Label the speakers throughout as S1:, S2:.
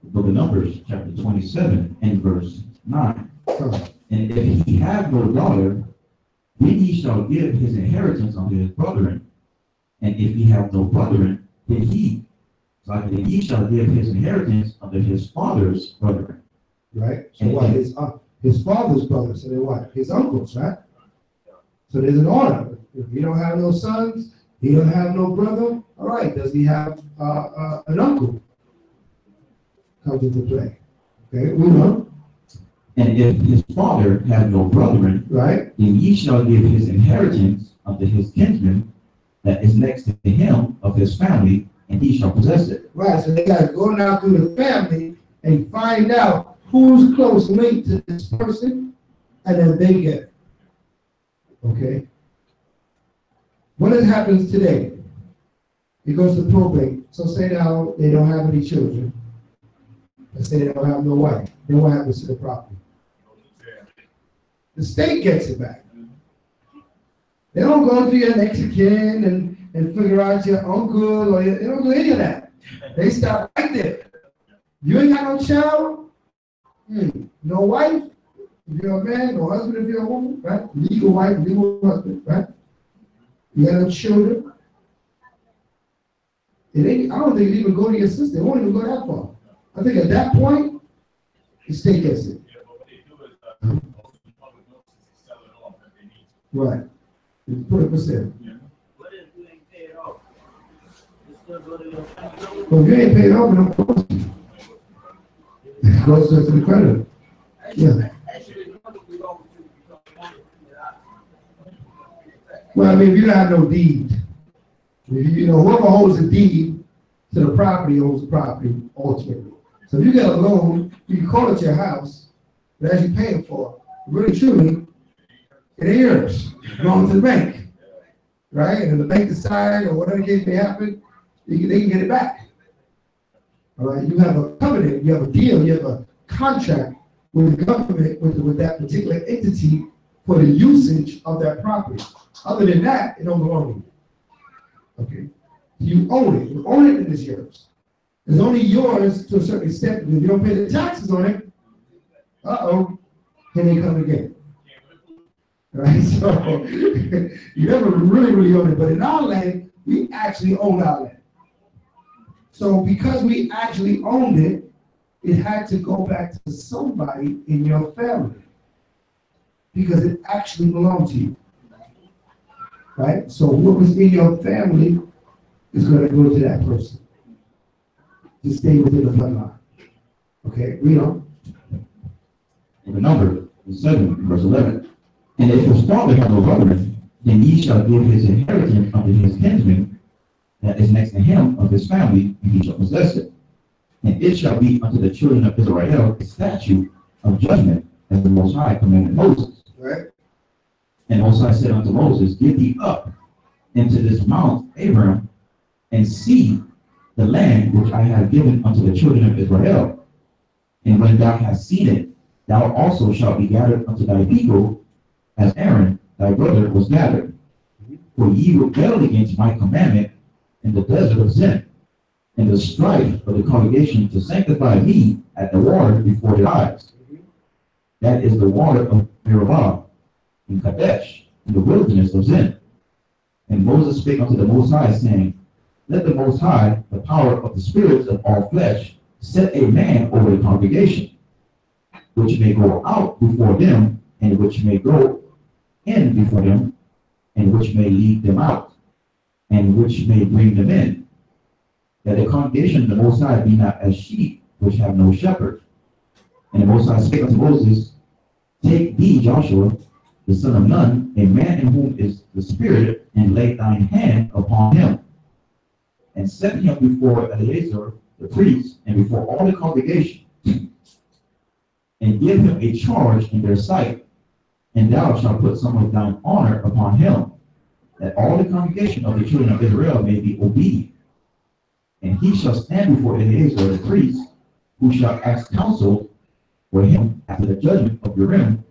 S1: The book of Numbers, chapter 27, and verse 9. And if he have no daughter, then he shall give his inheritance unto his brethren. And if he have no brethren, then he shall give his inheritance unto his father's brethren.
S2: Right? So what? His father's brothers, so they're what? His uncles, right? So there's an order. If he don't have no sons, he don't have no brother, all right, does he have an uncle? Comes into play. Okay, we know.
S1: And if his father have no brethren,
S2: right,
S1: then he shall give his inheritance unto his kinsman that is next to him of his family, and he shall possess it.
S2: Right, so they got to go now through the family and find out who's close linked to this person, and then they get it. Okay? When it happens today, it goes to probate. So say now they don't have any children. Let's say they don't have no wife. Then what happens to the property? The state gets it back. They don't go to your next of kin and figure out your uncle or they don't do any of that. They stop right there. You ain't got no child, no wife, if you're a man, no husband if you're a woman, right? Legal wife, legal husband, right? You got no children. I don't think it even go to your sister. It won't even go that far. I think at that point, the state gets it. Right. You put it for sale.
S3: What if you ain't paid off? You still go to your family?
S2: Well, if you ain't paid off, it don't goes to the creditor. Yeah. Well, I mean, if you don't have no deed, whoever holds the deed to the property owns the property ultimately. So if you get a loan, you can call it your house, but as you're paying for it, really truly, it ain't yours. It belongs to the bank, right? And if the bank decides or whatever case may happen, they can get it back. All right, you have a covenant, you have a deal, you have a contract with the government, with that particular entity for the usage of that property. Other than that, it don't belong to you. Okay, you own it. You own it, and it's yours. It's only yours to a certain extent. If you don't pay the taxes on it, here they come again. Right, so you never really own it. But in our land, we actually own our land. So because we actually owned it, it had to go back to somebody in your family because it actually belonged to you. Right? So what was in your family is going to go to that person. Just stay within the bloodline. Okay, read on.
S1: In the number 7, verse 11. And if his father have no brethren, then he shall give his inheritance unto his kinsman that is next to him of his family, and he shall possess it. And it shall be unto the children of Israel a statute of judgment, as the Most High commanded Moses.
S2: Right.
S1: And Moses said unto Moses, Get thee up into this mount, Abraham, and see the land which I have given unto the children of Israel. And when thou hast seen it, thou also shalt be gathered unto thy people, as Aaron thy brother was gathered. For ye rebelled against my commandment in the desert of Zin, in the strife of the congregation to sanctify me at the water before their eyes. That is the water of Meribah in Kadesh, in the wilderness of Zin. And Moses spake unto the Most High, saying, Let the Most High, the power of the spirits of all flesh, set a man over the congregation, which may go out before them, and which may go in before them, and which may lead them out, and which may bring them in, that the congregation of the Most High be not as sheep which have no shepherd. And the Most High spake unto Moses, Take thee, Joshua, the son of Nun, a man in whom is the Spirit, and lay thine hand upon him, and set him before Eleazar the priest, and before all the congregation, and give him a charge in their sight, and thou shalt put some of thine honor upon him, that all the congregation of the children of Israel may be obedient. And he shall stand before Eleazar the priest, who shall ask counsel for him after the judgment of Urim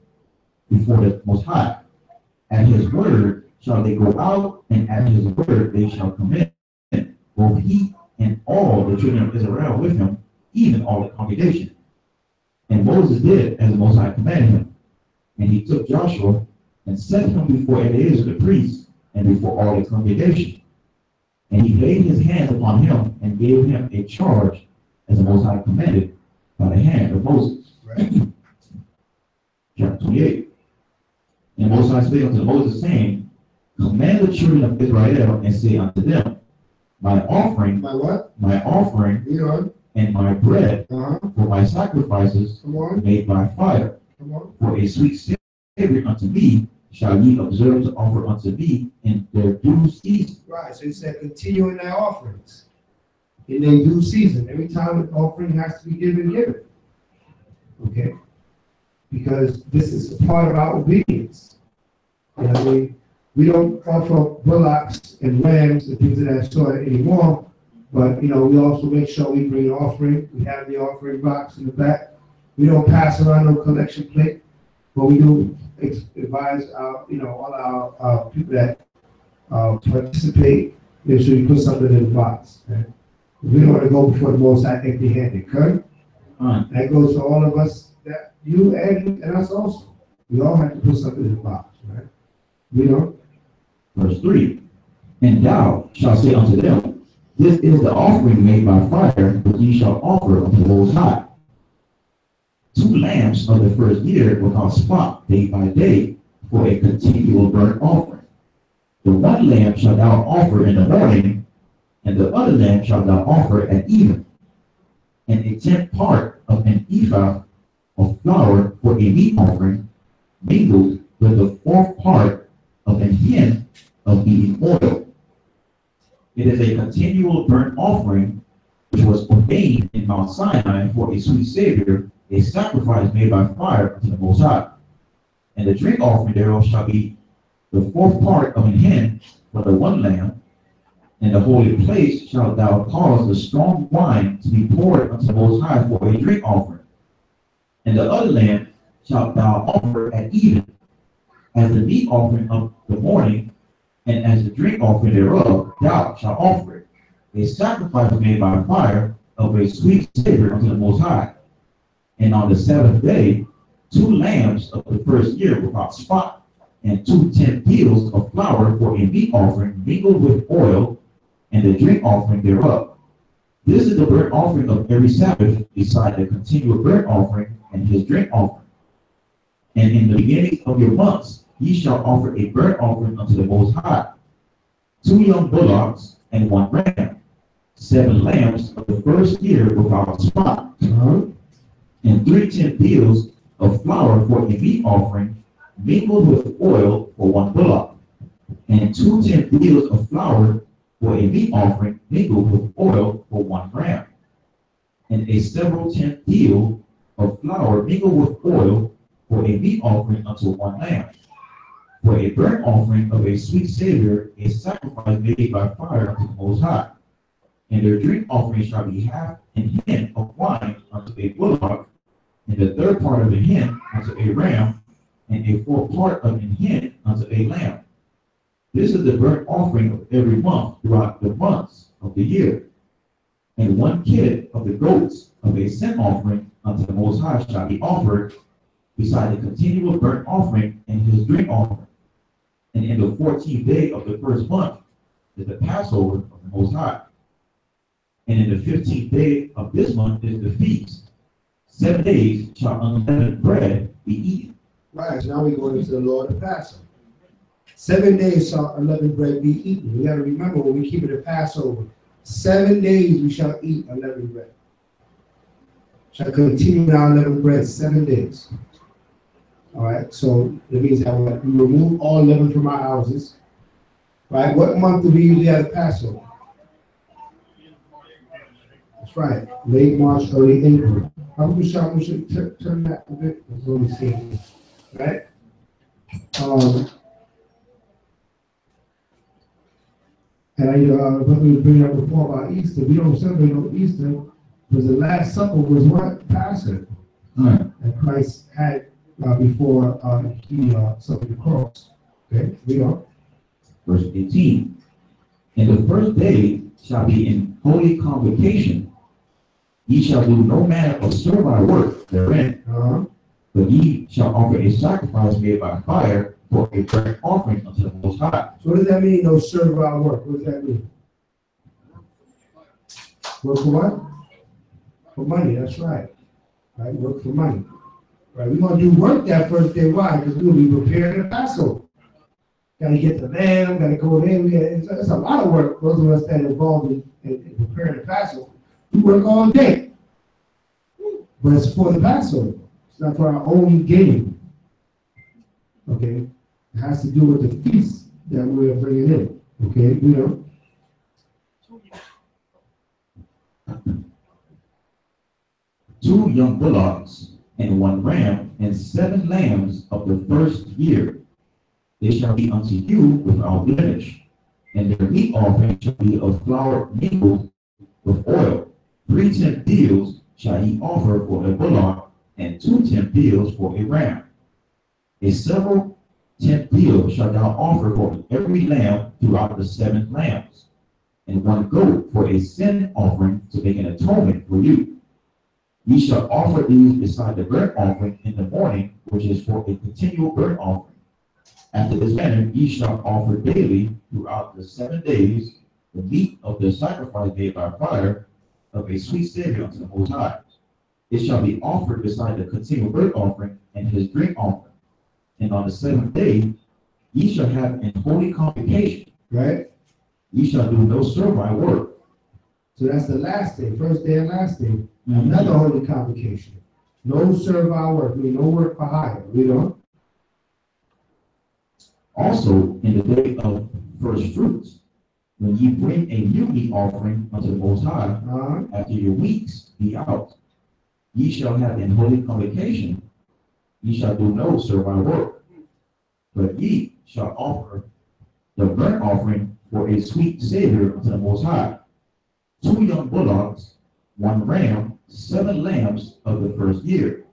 S1: before the Most High. At his word shall they go out, and at his word they shall come in, both he and all the children of Israel with him, even all the congregation. And Moses did as the Most High commanded him. And he took Joshua and set him before Eleazar the priest and before all the congregation. And he laid his hands upon him and gave him a charge as the Most High commanded by the hand of Moses.
S2: Right.
S1: Chapter 28. And Most High spake unto Moses, saying, command the children of Israel and say unto them, my offering,
S2: My what?
S1: my offering,
S2: You know?
S1: and my bread
S2: Uh-huh.
S1: for my sacrifices
S2: Come on.
S1: made by fire,
S2: Come on.
S1: for a sweet savor unto me, shall ye observe to offer unto me in their due season.
S2: Right. So it said continue in their offerings in their due season. Every time an offering has to be given, give it. Okay? Because this is a part of our obedience. You know what I mean? We don't offer bullocks and lambs and things of that sort anymore, but, you know, we also make sure we bring an offering. We have the offering box in the back. We don't pass around no collection plate, but we do advise our, you know, all our people that participate, make sure you put something in the box. Okay? We don't want to go before the Most High empty-handed, correct? That goes for all of us, that you and us also. We all have to put something in the box, right? We don't.
S1: Verse 3. And thou shalt say unto them, this is the offering made by fire, which ye shall offer unto the Most High. 2 lambs of the first year without spot day by day for a continual burnt offering. The one lamb shalt thou offer in the morning, and the other lamb shalt thou offer at even. And a 10th part of an ephah of flour for a meat offering, mingled with the 4th part of an hin of beaten oil. It is a continual burnt offering, which was ordained in Mount Sinai for a sweet savor, a sacrifice made by fire unto the Most High. And the drink offering thereof shall be the 4th part of an hin for the one lamb. In the holy place shalt thou cause the strong wine to be poured unto the Most High for a drink offering. And the other lamb shalt thou offer at even, as the meat offering of the morning, and as the drink offering thereof thou shalt offer it, a sacrifice made by fire of a sweet savor unto the Most High. And on the 7th day, 2 lambs of the first year without spot, and 2 10 peals of flour for a meat offering mingled with oil, and the drink offering thereof. This is the burnt offering of every Sabbath, beside the continual burnt offering and his drink offering. And in the beginning of your months, ye shall offer a burnt offering unto the Most High, 2 young bullocks and 1 ram, 7 lambs of the first year without spot, and 3 10 peals of flour for a meat offering, mingled with oil for 1 bullock, and 2 10 peals of flour for a meat offering, mingled with oil for 1 ram, and a several 10th deal of flour mingled with oil for a meat offering unto 1 lamb. For a burnt offering of a sweet savor, a sacrifice made by fire unto the Most High. And their drink offering shall be half an hin of wine unto a bullock, and the 3rd part of a hin unto a ram, and a 4th part of an hin unto a lamb. This is the burnt offering of every month throughout the months of the year. And 1 kid of the goats of a sin offering unto the Most High shall be offered, beside the continual burnt offering and his drink offering. And in the 14th day of the first month is the Passover of the Most High. And in the 15th day of this month is the feast. 7 days shall unleavened bread be eaten.
S2: Right, so now we're going into the Lord of Passover. 7 days shall unleavened bread be eaten. We got to remember when we keep it at Passover, 7 days we shall eat unleavened bread. Shall continue our unleavened bread 7 days. All right, so that means that we remove all leaven from our houses. Right, what month do we usually have a Passover? That's right, late March, early April. We should turn that a bit. That's what we're seeing, right? And what we were bringing up before about Easter, we don't celebrate no Easter because the Last Supper was what? Passover. And Christ had before he suffered the cross. Okay, we go.
S1: Verse 18. And the first day shall be in holy convocation. Ye shall do no manner of servile work therein, but ye shall offer a sacrifice made by fire for a burnt offering unto the Most High.
S2: So what does that mean, no servile work? What does that mean? Work for what? For money, that's right. Right, work for money. Right, we're going to do work that first day. Why? Because we're going to be preparing the Passover. Got to get the lamb, got to go there. It's a lot of work, those of us that are involved in preparing the Passover. We work all day. But it's for the Passover. It's not for our own gain. Okay? It has to do with the feast that we're bringing in. Okay? You know?
S1: Two young bullocks and one ram and 7 lambs of the first year. They shall be unto you without blemish, and their meat offering shall be of flour mingled with oil. 3 tenth deals shall ye offer for a bullock, and 2 tenth deals for a ram. A several tenth deal shall thou offer for every lamb throughout the 7 lambs, and 1 goat for a sin offering to make an atonement for you. Ye shall offer these beside the burnt offering in the morning, which is for a continual burnt offering. After this manner ye shall offer daily throughout the 7 days the meat of the sacrifice made by fire of a sweet savor unto the Most High. It shall be offered beside the continual burnt offering and his drink offering. And on the 7th day ye shall have an holy convocation.
S2: Right?
S1: Ye shall do no servile work.
S2: So that's the last day, first day and last day. Another holy convocation. No servile work, no work for hire, you know?
S1: Also, in the day of first fruits, when ye bring a new meat offering unto the Most High, after your weeks be out, ye shall have an holy convocation. Ye shall do no servile work, but ye shall offer the burnt offering for a sweet savor unto the Most High. 2 young bullocks, 1 ram, 7 lambs of the first year,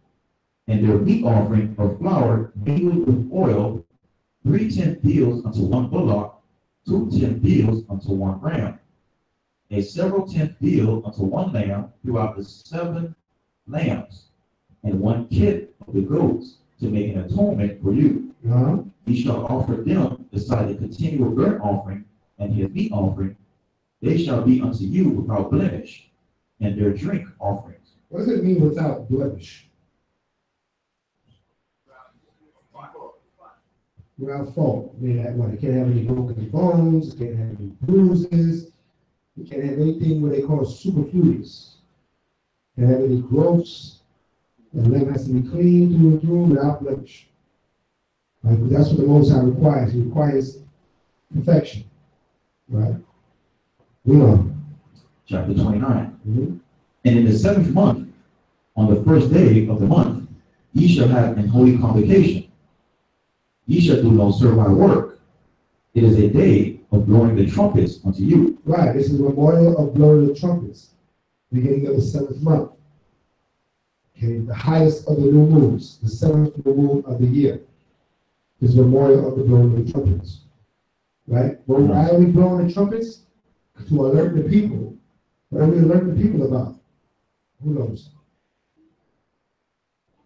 S1: and their meat offering of flour mingled with oil, 3 tenth deals unto 1 bullock, 2 tenth deals unto 1 ram, a several tenth deal unto 1 lamb throughout the 7 lambs, and 1 kid of the goats to make an atonement for you. Ye shall offer them beside the continual burnt offering and his meat offering. They shall be unto you without blemish, and their drink offerings.
S2: What does it mean without blemish? Without fault. I mean, what? It can't have any broken bones, it can't have any bruises, it can't have anything what they call superfluous. It can't have any growths. The lamb has to be clean through and through without blemish. Right? But that's what the Most High requires. He requires perfection. Right?
S1: Chapter 29. And in the 7th month, on the first day of the month, ye shall have an holy convocation. Ye shall do no servile work. It is a day of blowing the trumpets unto you.
S2: Right, this is a memorial of blowing the trumpets, beginning of the 7th month. Okay, the highest of the new moons, the 7th new moon of the year, is memorial of the blowing of the trumpets. Right? Well, why are we blowing the trumpets? To alert the people. What are we alerting the people about? Who knows?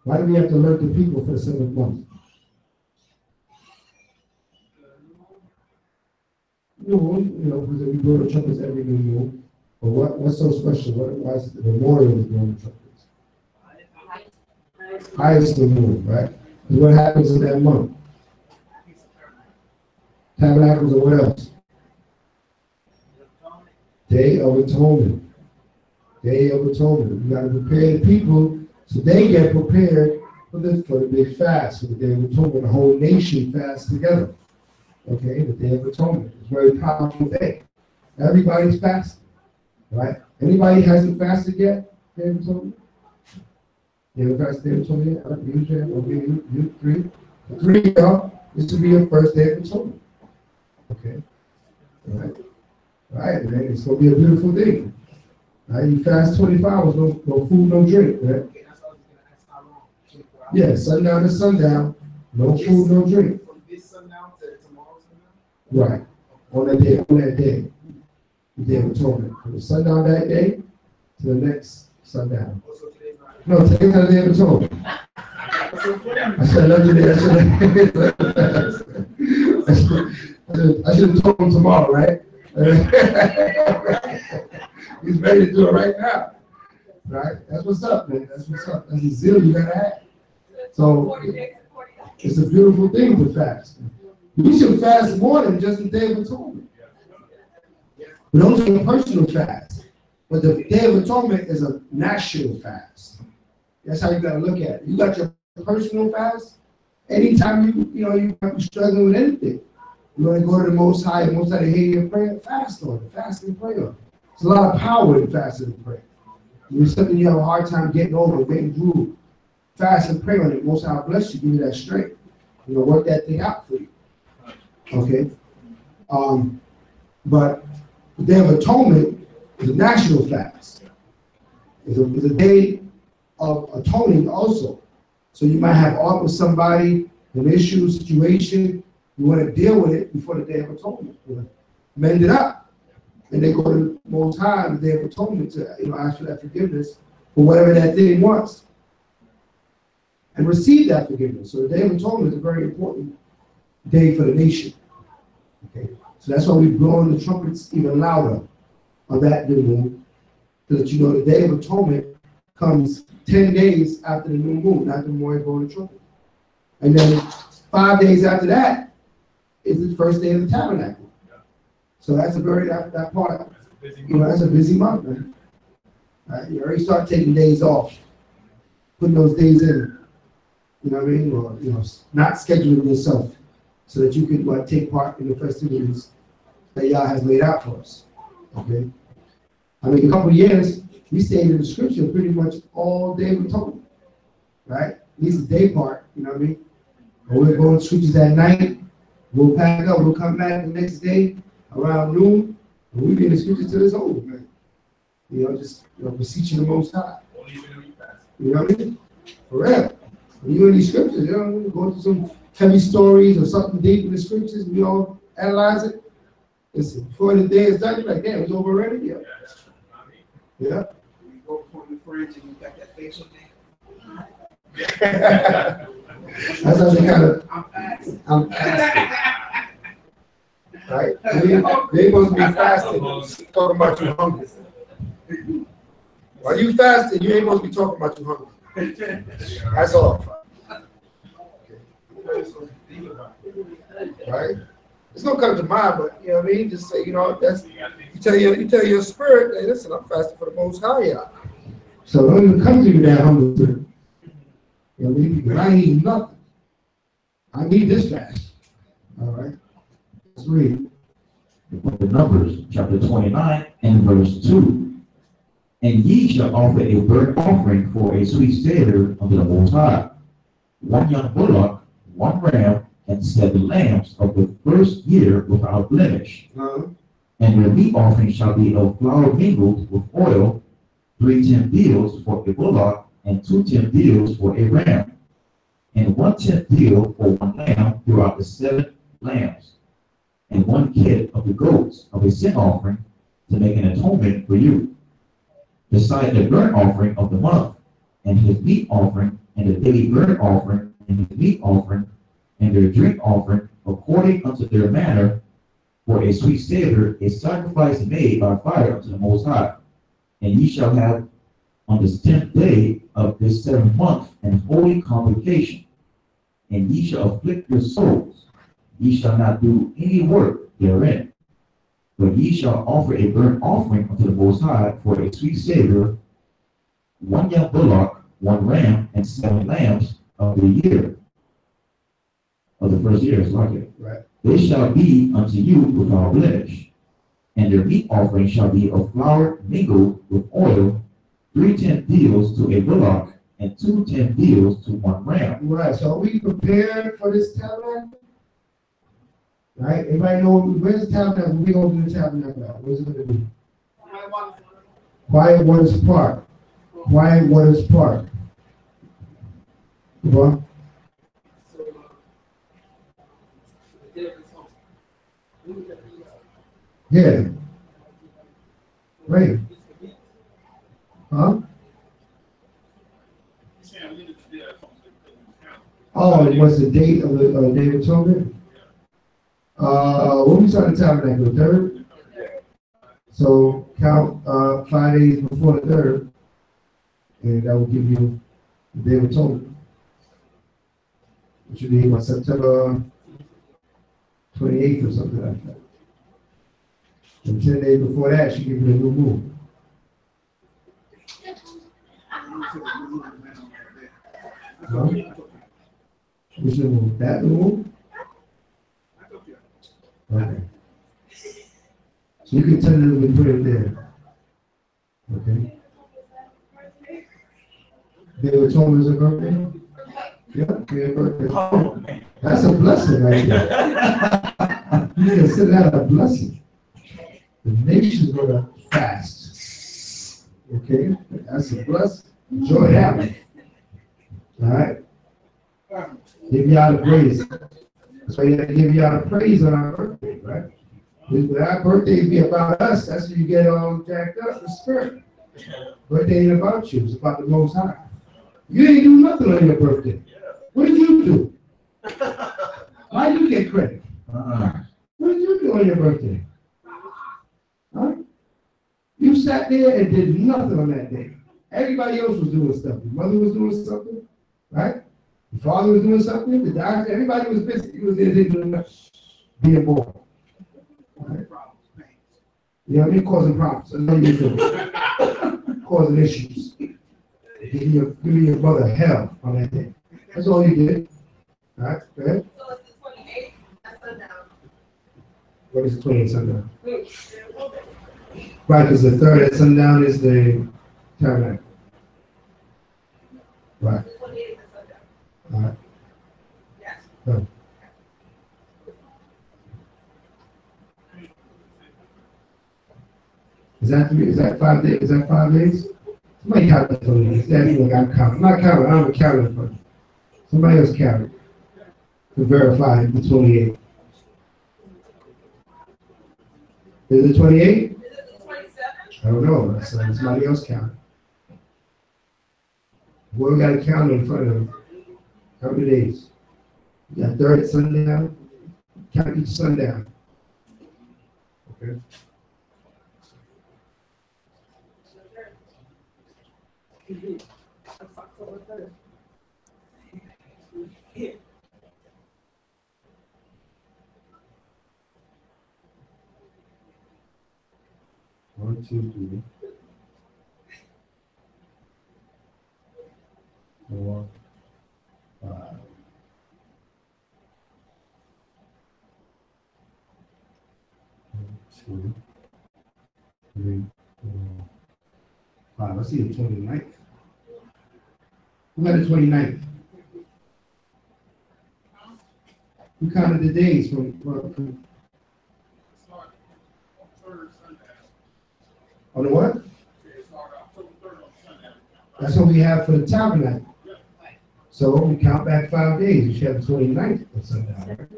S2: Why do we have to alert the people for the 7th month? Because we blow the trumpets every new moon. But what's so special? Why is it the memorial of blowing the trumpets? Highest of the moon, right? Because what happens in that month? Tabernacles and what else? Day of Atonement. Day of Atonement. We got to prepare the people so they get prepared for the big fast, for the Day of Atonement. The whole nation fasts together. Okay, the Day of Atonement. It's a very powerful day. Everybody's fasting, right? Anybody hasn't fasted yet? Day of Atonement? You haven't fasted Day of Atonement yet? You 3? The 3 of y'all, this will be your first Day of Atonement. Okay, all right. Right, man, it's going to be a beautiful day. Right, you fast 24 hours, no food, no drink, right? Yeah, sundown to sundown, no food, no drink.
S4: From this sundown to tomorrow sundown?
S2: Right, on that day, the Day of Atonement. From the sundown that day to the next sundown.
S4: Also, today's not.
S2: No, today's not the Day of Atonement. I said allegedly. I should have told him tomorrow, right? He's ready to do it right now. Right? That's what's up, man. That's what's up. That's the zeal you gotta have. So it's a beautiful thing to fast. We should fast more than just the Day of Atonement. We don't take a personal fast, but the Day of Atonement is a national fast. That's how you gotta look at it. You got your personal fast. Anytime you might be struggling with anything, you want to go to the Most High to hear your prayer, fast on it, fast and pray on it. There's a lot of power in fasting and prayer. If it's something you have a hard time getting over, getting through, fast and pray on it. Most High bless you, give you that strength. Work that thing out for you. Okay? But the Day of Atonement is a national fast. It's a day of atoning also. So you might have art with somebody, an issue, situation, you want to deal with it before the Day of Atonement. Mend it up. And they go to the Most High on the Day of Atonement to ask for that forgiveness for whatever that thing was. And receive that forgiveness. So the Day of Atonement is a very important day for the nation. Okay. So that's why we blow the trumpets even louder on that new moon. So that the Day of Atonement comes 10 days after the new moon, after the morning blowing the trumpet. And then 5 days after that is the first day of the tabernacle. So that's that part. That's a busy month, man. Right? You already start taking days off, putting those days in. You know what I mean? Or not scheduling yourself so that you can take part in the festivities that Yah has laid out for us. Okay. I mean, a couple of years we stayed in the scripture pretty much all day of atonement, right? At least the day part. You know what I mean? Or we're going to scriptures at night. We'll pack up. We'll come back the next day around noon, and we'll be in the scriptures till it's over, man. Just beseeching the Most High. You know what I mean? For real. When you're in these scriptures, go through some heavy stories or something deep in the scriptures, we all analyze it. Listen, before the day is done, you're like, damn, it's over already? Yeah. Yeah.
S4: You go from the fridge and you got that facial thing.
S2: That's how they kind of, I'm fasting. Right? They ain't supposed to be fasting, talking about you hungry. While you fasting, you ain't supposed to be talking about you hungry. That's all. Right? It's not come to mind, but you know what I mean? Just say, that's you tell your spirit, hey, listen, I'm fasting for the Most High. So don't even come to you that hungry spirit. You know what I mean? Because I ain't eating nothing. I need this fast. All right. Let's read.
S1: The Numbers, chapter 29 and verse 2. And ye shall offer a burnt offering for a sweet savor unto the Most High, 1 young bullock, 1 ram, and 7 lambs of the first year without blemish. And your meat offering shall be of flour mingled with oil, 3 tenth deals for a bullock, and 2 tenth deals for a ram, and 1 tenth deal for 1 lamb throughout the 7 lambs, and 1 kid of the goats of a sin offering to make an atonement for you, beside the burnt offering of the month, and his meat offering, and the daily burnt offering, and his meat offering, and their drink offering, according unto their manner, for a sweet savor, a sacrifice made by fire unto the Most High. And ye shall have on this 10th day of this 7th month an holy convocation, and ye shall afflict your souls. Ye shall not do any work therein, but ye shall offer a burnt offering unto the Most High for a sweet savor, 1 young bullock, 1 ram, and 7 lambs of the year, of the first year, is like it.
S2: Right.
S1: They shall be unto you without blemish, and their meat offering shall be of flour mingled with oil, 3 tenth deals to a bullock, and 2 tenth deals to 1 ram.
S2: Right. So are we prepared for this tabernacle? Right? Everybody know where's the tabernacle? We're going to do the tabernacle. Where's it going to be? Quiet Waters Park. Quiet Waters Park. What? Yeah. Right. Huh? Oh, it was the date of the Day of Atonement? When we started the tabernacle, the third? So count 5 days before the third, and that will give you the Day of Atonement. Which would be what, September 28th or something like that. And 10 days before that, she gives you the new moon. Huh? Which new moon? That new moon? Okay. So you can tentatively put it there. Okay. Day of Atonement is a birthday? Yeah, day of birthday.
S1: Oh, man.
S2: That's a blessing right there. You consider that a blessing. The nation's gonna fast. Okay? That's a blessing. Enjoy that one. All right? Give y'all the praise. So you have to give y'all the praise on our birthday, right? When our birthday be about us, that's when you get all jacked up in spirit. Birthday ain't about you, it's about the Most High. You ain't do nothing on your birthday. What did you do? Why you get credit? What did you do on your birthday? Huh? You sat there and did nothing on that day. Everybody else was doing stuff. Your mother was doing something, right? Your father was doing something. The doctor, everybody was busy. He was there doing nothing. Being born. Right? You know what I mean? Causing problems. That's what you're doing. Causing issues. Giving your mother hell on that day. That's all you did. All right? Go ahead.
S5: So it's the 28th, that's sundown.
S2: What is the 28th sundown? Right, because the third at sundown is the tabernacle. Right.
S5: The 28th is sundown.
S2: All right.
S5: Yes.
S2: Go. Is that 5 days? Is that 5 days? Somebody count that for me. That's what I'm counting. I'm not counting. I'm a counting for you. Somebody else count it to verify the 28. Is it 28?
S5: Is it the 27th?
S2: I don't know. So somebody else count it. Well, we got to count in front of them. How many days? You got third sundown. Count each sundown. Okay.
S5: That's October 3rd.
S2: 1, 2, 3, 4, 5. 1, 2, 3, 4, 5. I see the 29th. Who had the 29th? Who counted the days from on the what? That's what we have for the tabernacle. So we count back 5 days. You should have the 29th of sundown.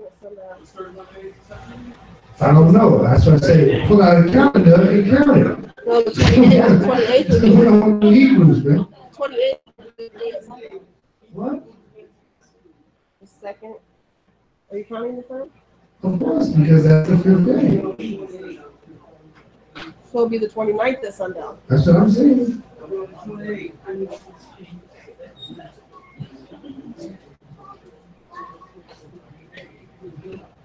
S2: I don't know. That's what I say. Pull out a calendar and count it.
S5: No, the 28th.
S2: We don't know Hebrews, man.
S5: 28th.
S2: What?
S5: The second. Are you counting the third?
S2: Of course, because that's the 5th day.
S5: So it'll be the 29th at sundown.
S2: That's what I'm saying.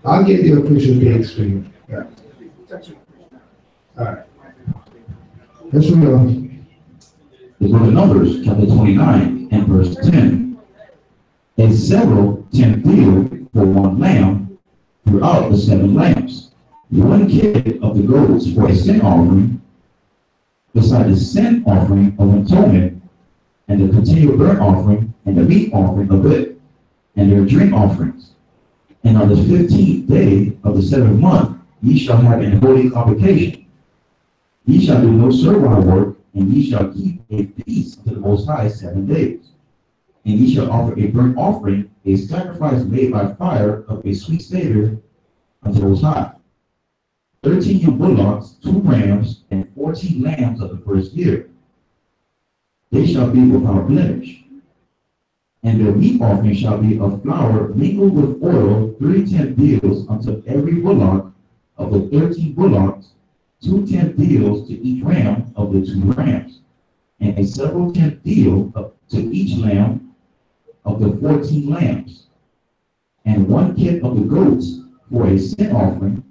S2: I'll get the official dates for you. Yeah. All right. Let's move on.
S1: The book of Numbers, chapter 29, and verse 10. And several 10 field for 1 lamb throughout the 7 lambs. 1 kid of the goats for a sin offering, beside the sin offering of atonement, and the continual burnt offering, and the meat offering of it, and their drink offerings. And on the 15th day of the 7th month, ye shall have an holy convocation. Ye shall do no servile work, and ye shall keep a feast unto the Most High 7 days. And ye shall offer a burnt offering, a sacrifice made by fire of a sweet savor unto the Most High. 13 young bullocks, 2 rams, and 14 lambs of the first year. They shall be without blemish. And their meat offering shall be of flour mingled with oil, 3 deals unto every bullock of the 13 bullocks, 2 deals to each ram of the 2 rams, and a several deal to each lamb of the 14 lambs, and 1 kid of the goats for a sin offering,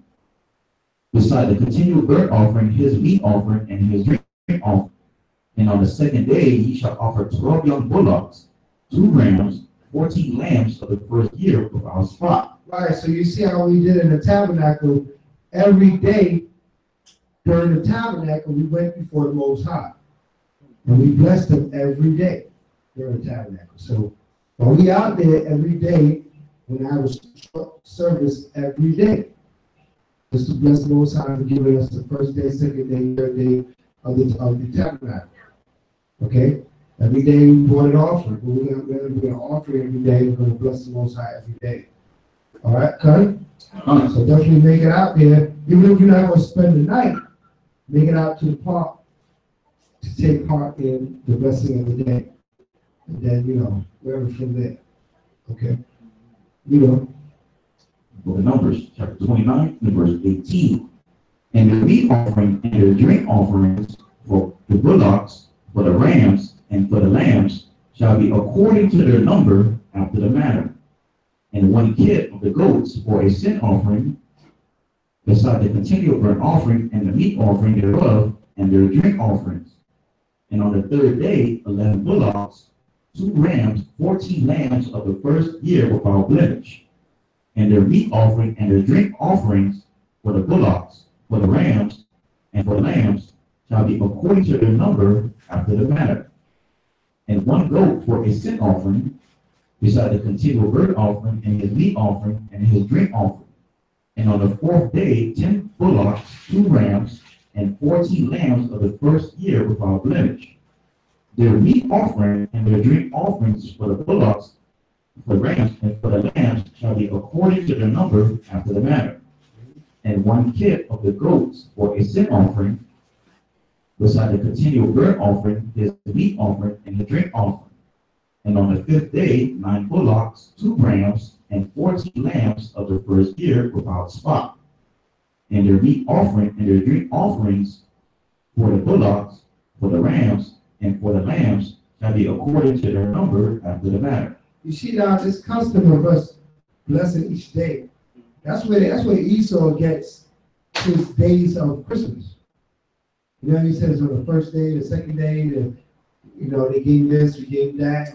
S1: beside the continual burnt offering, his meat offering, and his drink offering. And on the 2nd day ye shall offer 12 young bullocks, 2 rams, 14 lambs of the first year without spot.
S2: Right, so you see how we did in the tabernacle. Every day during the tabernacle, we went before the Most High. And we blessed him every day during the tabernacle. So while we out there every day, when I was service every day, just to bless the Most High for giving us the first day, 2nd day, 3rd day of the tabernacle. Okay? Every day we brought an offering. We're going to offer every day. We're going to bless the Most High every day. All right, Cut? So definitely make it out there. Even if you're not going to spend the night, make it out to the park to take part in the blessing of the day. And then, wherever from there. Okay?
S1: Book of Numbers, chapter 29, and verse 18. And the meat offering and the drink offerings for the bullocks, for the rams, and for the lambs shall be according to their number after the manner. And 1 kid of the goats for a sin offering, beside the continual burnt offering and the meat offering thereof, and their drink offerings. And on the 3rd day, 11 bullocks, 2 rams, 14 lambs of the first year without blemish. And their meat offering and their drink offerings for the bullocks, for the rams, and for the lambs shall be according to their number after the manner. And 1 goat for a sin offering, beside the continual burnt offering and his meat offering and his drink offering. And on the 4th day, 10 bullocks, 2 rams, and 14 lambs of the first year without blemish. Their meat offering and their drink offerings for the bullocks, for the rams, and for the lambs shall be according to their number after the manner. And 1 kid of the goats for a sin offering, beside the continual burnt offering, his meat offering, and his drink offering. And on the 5th day, 9 bullocks, 2 rams, and 14 lambs of the first year without spot. And their meat offering and their drink offerings for the bullocks, for the rams, and for the lambs shall be according to their number after the manner.
S2: You see now this custom of us blessing each day. That's where Esau gets his days of Christmas. He says on the 1st day, the 2nd day, they gave this, we gave that.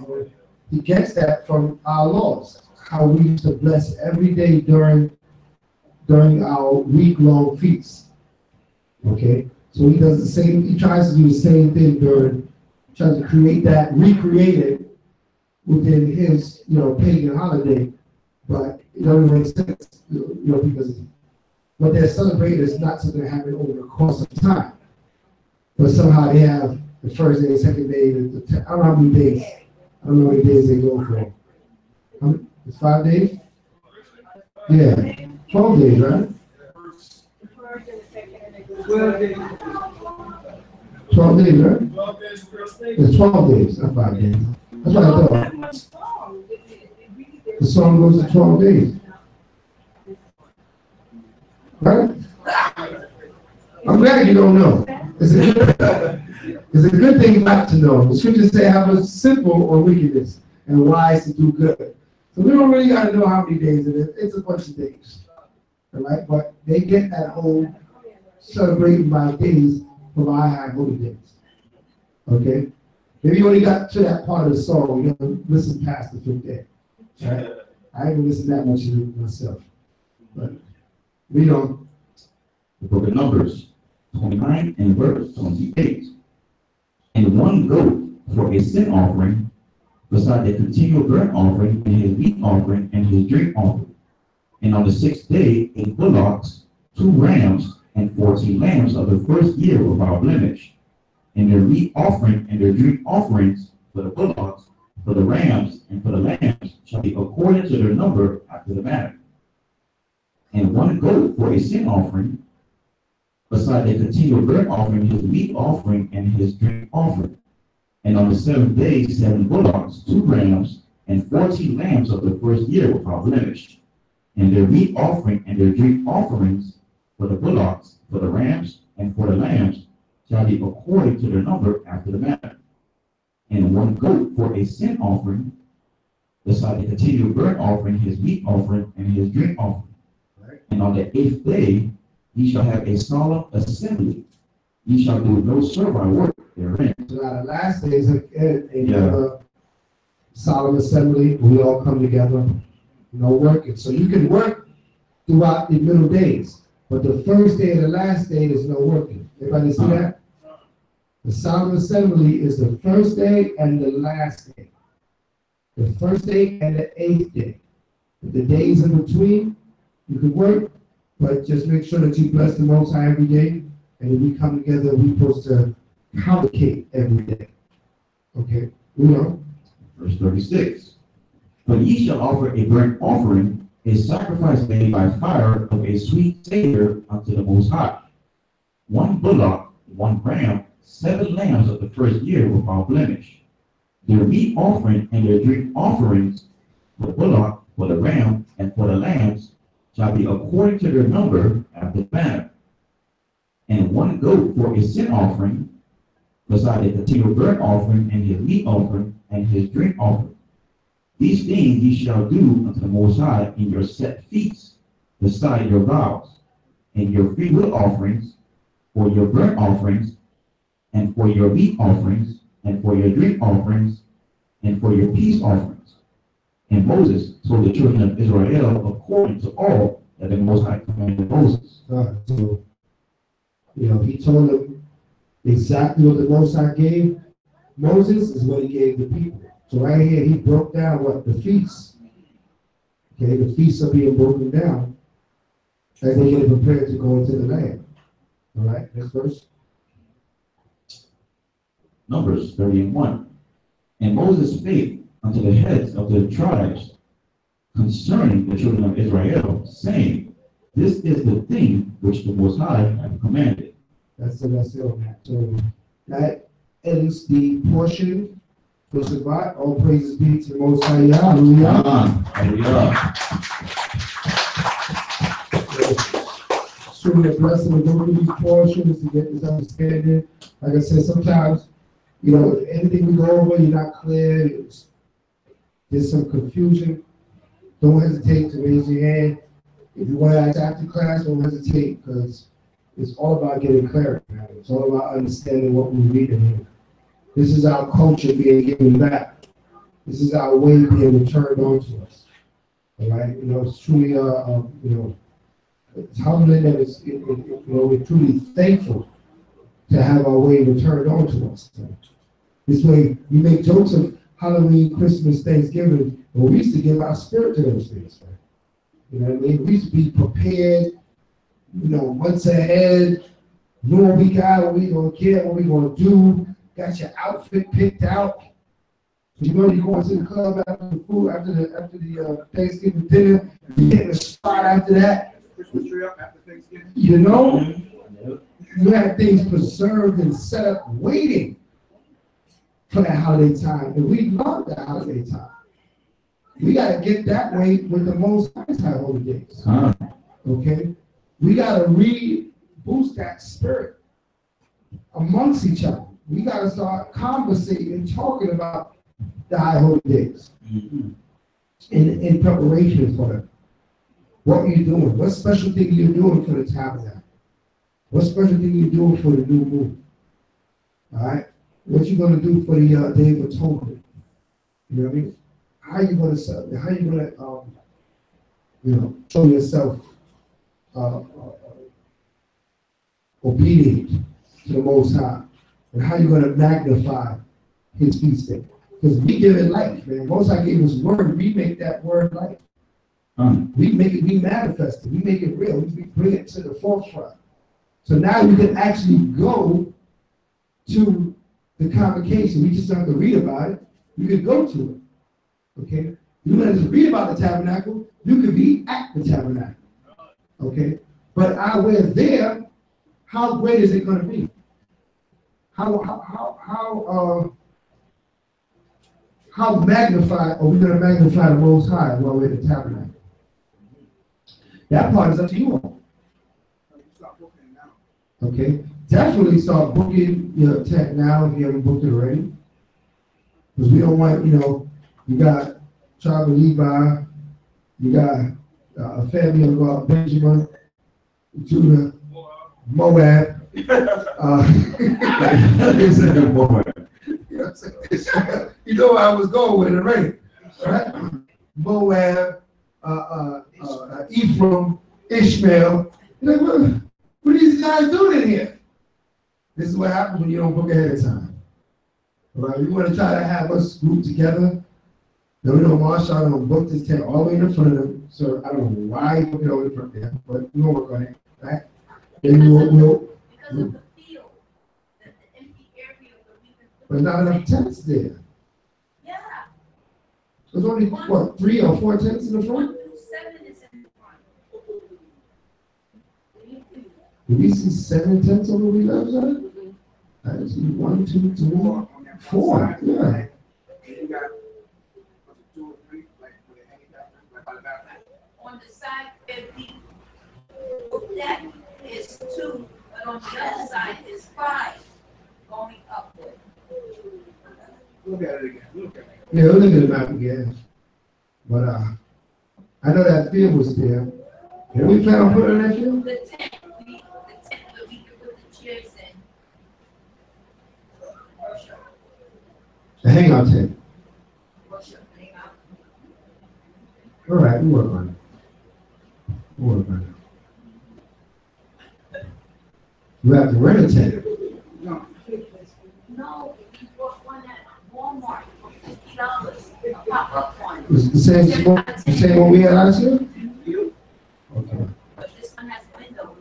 S2: He gets that from our laws, how we used to bless every day during our week-long feast. Okay? So he does the same, he tries to do the same thing tries to recreate it within his, pagan holiday, but it doesn't make sense, because what they're celebrating is not something that happened over the course of time. But somehow they have the 1st day, 2nd day, I don't know how many days. I don't know how many days they go for. It's 5 days? Yeah. 12 days, right?
S3: 12 days.
S2: 12 days, right? It's 12 days, not 5 days. That's what I thought. The song goes to 12 days. Right? I'm glad you don't know. It's a good thing not to know. The scriptures say have a simple or wickedness and wise to do good. So we don't really got to know how many days it is. It's a bunch of days. All right? But they get that whole celebrating by days from our high holy days. Okay? Maybe you only got to that part of the song. You know, listen past the 5th day. Right? I haven't listened that much to it myself. But we don't.
S1: The book of Numbers, 29 and verse 28. And 1 goat for a sin offering, beside the continual burnt offering, and his meat offering, and his drink offering. And on the 6th day, 8 bullocks, 2 rams, and 14 lambs of the first year without blemish. And their meat offering and their drink offerings for the bullocks, for the rams, and for the lambs shall be according to their number after the manner. And 1 goat for a sin offering, beside the continual burnt offering, his meat offering, and his drink offering. And on the 7th day, 7 bullocks, 2 rams, and 14 lambs of the first year without blemish, and their meat offering and their drink offerings for the bullocks, for the rams, and for the lambs shall be according to their number after the manner. And one goat for a sin offering, beside the continual burnt offering, his meat offering, and his drink offering.
S2: Right.
S1: And on the 8th day ye shall have a solemn assembly. Ye shall do no servile work therein.
S2: So now the last day is another solemn assembly. We all come together, working. So you can work throughout the middle days, but the first day and the last day is no working. Everybody see that? The solemn assembly is the first day and the last day. The first day and the 8th day. The days in between, you can work, but just make sure that you bless the Most High every day. And when we come together, we're supposed to communicate every day. Okay?
S1: Verse 36. But ye shall offer a burnt offering, a sacrifice made by fire of a sweet savor unto the Most High. 1 bullock, 1 ram, 7 lambs of the first year without blemish. Their meat offering and their drink offerings for the bullock, for the ram, and for the lambs shall be according to their number after the manner. And 1 goat for a sin offering, beside a continual burnt offering, and his meat offering, and his drink offering. These things ye shall do unto the Most High in your set feasts, beside your vows, and your free will offerings, for your burnt offerings, and for your meat offerings, and for your drink offerings, and for your peace offerings. And Moses told the children of Israel according to all that the Most High commanded Moses.
S2: So, he told them exactly what the Most High gave Moses is what he gave the people. So right here, he broke down what the feasts. Okay, the feasts are being broken down as they get prepared to go into the land. All right, next verse.
S1: Numbers 30:1. And Moses spake unto the heads of the tribes concerning the children of Israel, saying, This is the thing which the Most High hath commanded.
S2: That's it on that. So that ends the portion for Shabbat. All praises be to the Most High. Hallelujah.
S1: Hallelujah.
S2: It's truly a blessing to go through these portions to get this understanding. Like I said, sometimes, anything we go over, you're not clear, there's some confusion. Don't hesitate to raise your hand. If you want to ask after class, don't hesitate, because it's all about getting clarity. Man. It's all about understanding what we're reading here. This is our culture being given back. This is our way being returned onto us. All right? It's truly, it's humbling, and we're truly thankful to have our way returned onto us. This way, we make jokes of Halloween, Christmas, Thanksgiving, but we used to give our spirit to those things. Right? You know what I mean? We used to be prepared, months ahead, knew what we got, what we gonna get, what we gonna do, got your outfit picked out. You're going to the club after the food, after the Thanksgiving dinner, you get in a spot after that.
S4: Christmas tree up after Thanksgiving.
S2: You had things preserved and set up waiting for that holiday time, and we love that holiday time. We got to get that way with the Most High holidays. Okay? We got to boost that spirit amongst each other. We got to start conversating and talking about the high holy days in preparation for them. What are you doing? What special thing you're doing for the tabernacle? What special thing you're doing for the new moon? All right? What you going to do for the Day of Atonement? You know what I mean? How are you going to celebrate? How are you going to, show yourself obedient to the Most High? And how are you going to magnify His feast day? Because we give it life, man. Most High gave us word. We make that word life. We make it, we manifest it. We make it real. We bring it to the forefront. So now you can actually go to the convocation. We just don't have to read about it. You can go to it. Okay? You don't have to read about the tabernacle. You could be at the tabernacle. Okay? But while we're there, how great is it going to be? How how magnified are we going to magnify the Most High while we're in the tabernacle? That part is up to you all. Okay, definitely start booking your tent now if you haven't booked it already. Because we don't want, you got tribe of Levi, you got a family of Benjamin, Judah, Moab. You know where I was going with it already, right? Moab, Ephraim, Ishmael. You're like, what are these guys doing in here? This is what happens when you don't book ahead of time. All right, you want to try to have us group together. No, Marshall don't book this tent all the way in the front of them. So I don't know why you book it over the front there, but we'll work on it, right? Then we'll
S6: because of the field, the empty area where we can put.
S2: There's not enough tents there.
S6: Yeah.
S2: There's only, what, 3 or 4 tents in the front?
S6: 1 through 7 is in the front.
S2: Did we see 7 tents on the left side? I see 1, 2, 3, 4. Yeah.
S6: On the side where that is 2, but on the other side is 5 going upward.
S4: Look at it again. Look at it.
S2: Yeah, we'll look at the map again. But I know that field was there. What we plan on putting in that field?
S6: The tent where we can put the chairs in. Worship,
S2: The hangout tent.
S6: worship, hang out.
S2: All right, we'll work on it. You have to rent a tent.
S6: No, if you bought one at Walmart for $50, a pop-up one.
S2: It's the same one we had last year? Okay.
S6: But this one has windows.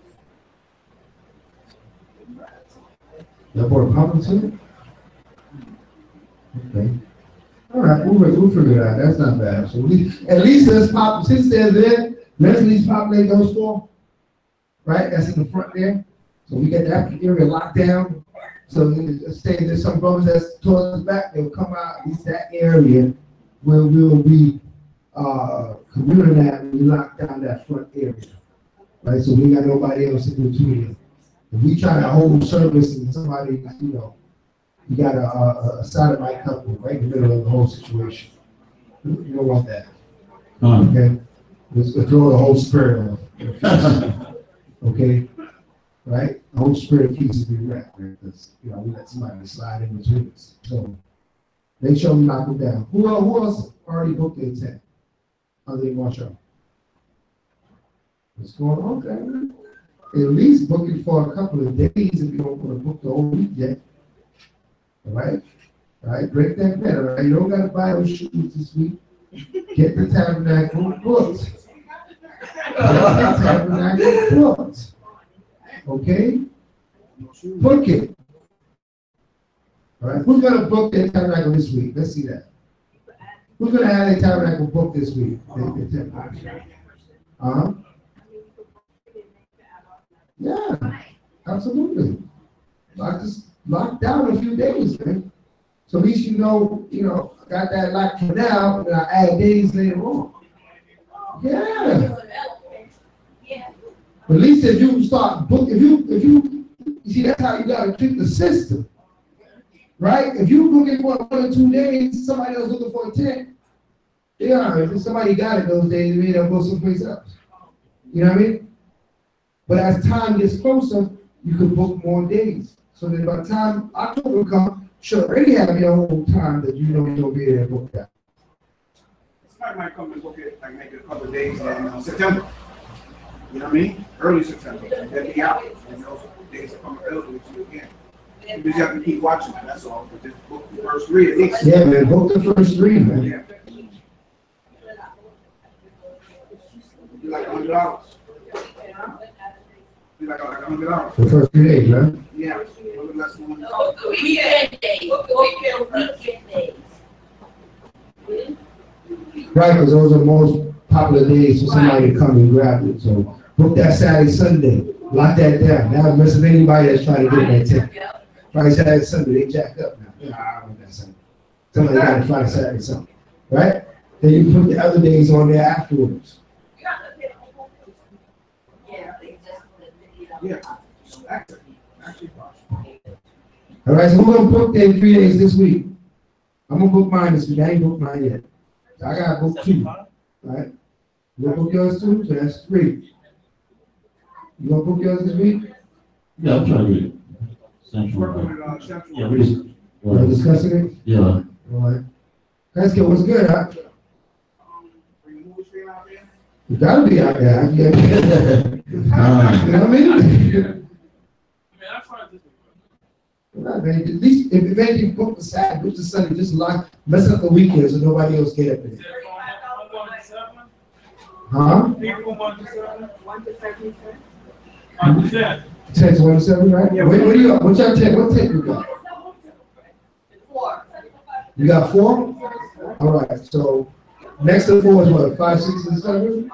S2: You bought a pop-up tent? Okay. All right, we'll figure it out. That's not bad. So at least let's pop, since they're there, let's at least populate those 4. Right? That's in the front there. So we get that area locked down. So let's say there's some brothers that's towards the back, they'll come out, at least that area where we'll be commuting at when we lock down that front area. Right? So we ain't got nobody else to do to it. If we try to hold service and somebody, you got a sodomite couple right in the middle of the whole situation. You don't want that. Okay? Let's throw the whole spirit off. Okay? Right? The whole spirit keeps to be wrecked, right? Because, we let somebody slide in between us. So, make sure we knock them down. Who else already booked their tent? Other than Marshall? What's going on? Okay. At least book it for a couple of days if you don't want to book the whole week yet. All right? All right? Break that bed, all right? You don't got to buy those shoes this week. Get the tabernacle booked. Get the tabernacle booked. Okay? Book it. All right? Who's going to book their tabernacle this week? Let's see that. Who's going to have their tabernacle booked this week? Yeah, absolutely. Lock down a few days, man. So at least got that locked for now, and I add days later on. Yeah. But at least if you start book, if you see, that's how you gotta treat the system. Right? If you looking for 1 or 2 days, somebody else looking for a tent. Yeah, if somebody got it those days, maybe they'll go someplace else. You know what I mean? But as time gets closer, you can book more days. So that by the time October comes, you'll already have your whole time that you'll be able to book that.
S4: Somebody might come and book it, like maybe a couple of days in September. You know what I mean? Early September. And then be out. And those days are coming early to you again. You just have to keep watching it, that's all. But just book the first 3 at least.
S2: Yeah, man, book the first 3, man.
S4: Yeah. Be like $100. Be like $100.
S2: The first 3 days, right?
S4: Yeah. A little less than $100.
S6: The weekend days. Weekend days.
S2: Right, because those are the most popular days for somebody to come and grab it. So book that Saturday, Sunday. Lock that down. Now messing anybody that's trying to get that tent. Friday, Saturday, Sunday, they jacked up now. Yeah, I don't want that Sunday. Somebody got to Friday, Saturday, Sunday, right? Then you put the other days on there afterwards.
S6: Yeah, they just put it,
S4: Yeah. Actually,
S2: All right, so we're gonna book them 3 days this week. I'm gonna book mine this week. I ain't booked mine yet. So I gotta book 2. Right? You gonna book yours too? So that's 3. You gonna book yours this week?
S1: Yeah, I'm trying to get central.
S4: working with Central.
S1: Yeah, we just,
S2: We're discussing it?
S1: yeah.
S2: All right. That's good. What's good, huh?
S4: Bring the movie screen out there.
S2: You gotta be out there. You know what I mean? Right, man. At least if anything, book the Saturday, book the Sunday, just mess up the weekend so nobody else get up there. Huh?
S3: 1 to 7.
S2: 10 to 1 to 7, right?
S4: Yeah.
S2: What do you got? What y'all take? What take you got?
S6: 4.
S2: You got 4? All right. So next to 4 is what? 5, 6, and 7?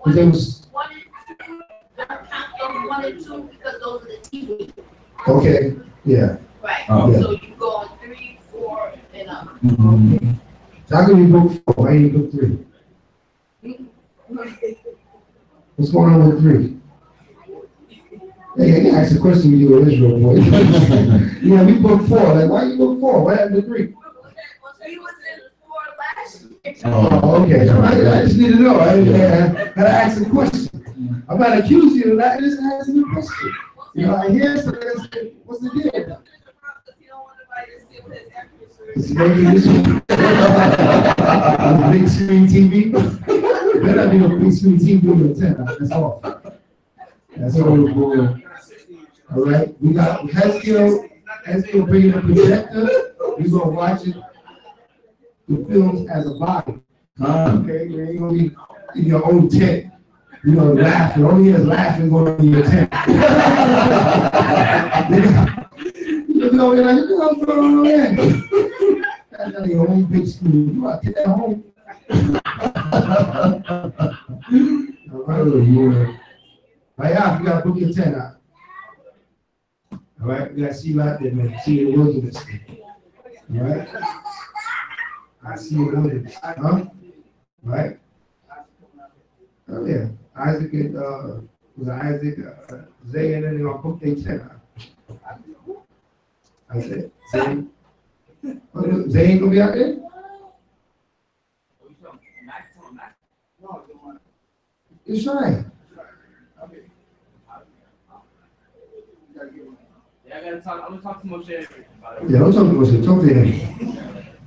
S2: Because it was
S6: 1 and 2. Don't count those 1 and 2 because those are the TV.
S2: okay. Yeah.
S6: Right.
S1: Oh.
S6: So you go on 3, 4, and up.
S1: Mhm.
S2: So how can you book 4? Why you book 3? What's going on with 3? Hey, I can ask a question when you were in Israel, boy. Yeah, we booked 4. Like, why you book 4? What happened to 3?
S6: He was in 4 last year.
S2: Oh, okay. I just need to know. I gotta ask a question. I'm not accusing you of that. I just asking you a question. You know, I hear something. What's the deal? It's maybe this one. Big screen TV. Better be a big screen TV with a 10. That's all. That's all we're doing. All right. We got Hezekiel bringing a projector. We're gonna watch it. The films as a body. Okay, you ain't gonna be in your own tent. You know, laughing. All he is laughing going in your tent. You know, you're like, what's going on there? That's your own big screen. You gotta take that home. All right, you gotta book your tent out. All right, we gotta see you out there, man. See you in the wilderness. All right? I see you in the wilderness. Huh? All right? Oh, yeah. Isaac and, Zay, and then they're gonna book their tent out. I said, Zay. Oh, Zay ain't gonna be out there? It's right.
S3: Yeah, I gotta talk. I'm gonna talk to Moshe about it.
S2: Yeah, don't talk to Moshe. Talk to him.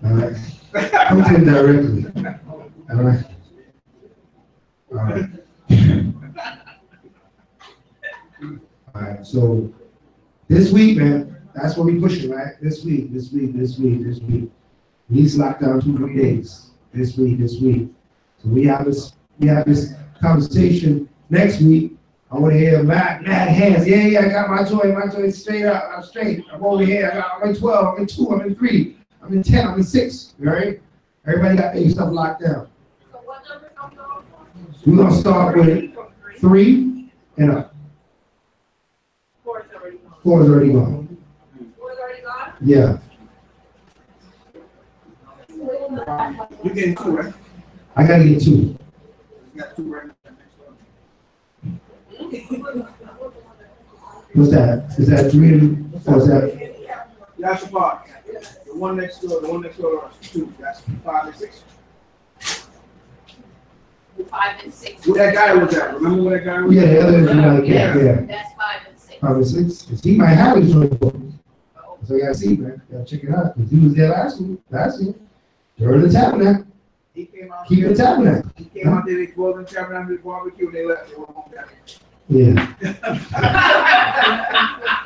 S2: All right. Talk to him directly. All right. All right. All right. So this week, man, that's what we pushing, right? This week. We need to lock down 2-3 days. This week. So we have this conversation next week. I want to hear mad hands. Yeah, I got my joy straight up. I'm straight. I'm over here. I'm in 12. I'm in 2. I'm in 3. I'm in 10. I'm in 6. All right? Everybody got their stuff locked down.
S6: So what number I'm going?
S2: We're going to start with 3 and up.
S6: 4 is already gone.
S2: 4 is already gone.
S6: 4 is already gone?
S2: Yeah.
S4: You getting 2, right?
S2: I got to get 2.
S4: You got 2 right now.
S2: What's that? Is that 3 and what's that?
S4: Yeah, shabbat. The one next door is 2. That's 5 and 6.
S6: 5 and 6.
S4: Where that guy was at? Remember where that guy was?
S2: Yeah, the other is another cat. Yeah.
S6: That's 5 and 6.
S2: 5 and 6. He might have his joint book. So you got to see, man. You got to check it out. Because he was there last year. During the tabernacle.
S4: He came out.
S2: Keep the tabernacle.
S4: He came out there. They closed the tabernacle, barbecue, and they left. They went home back.
S2: Yeah.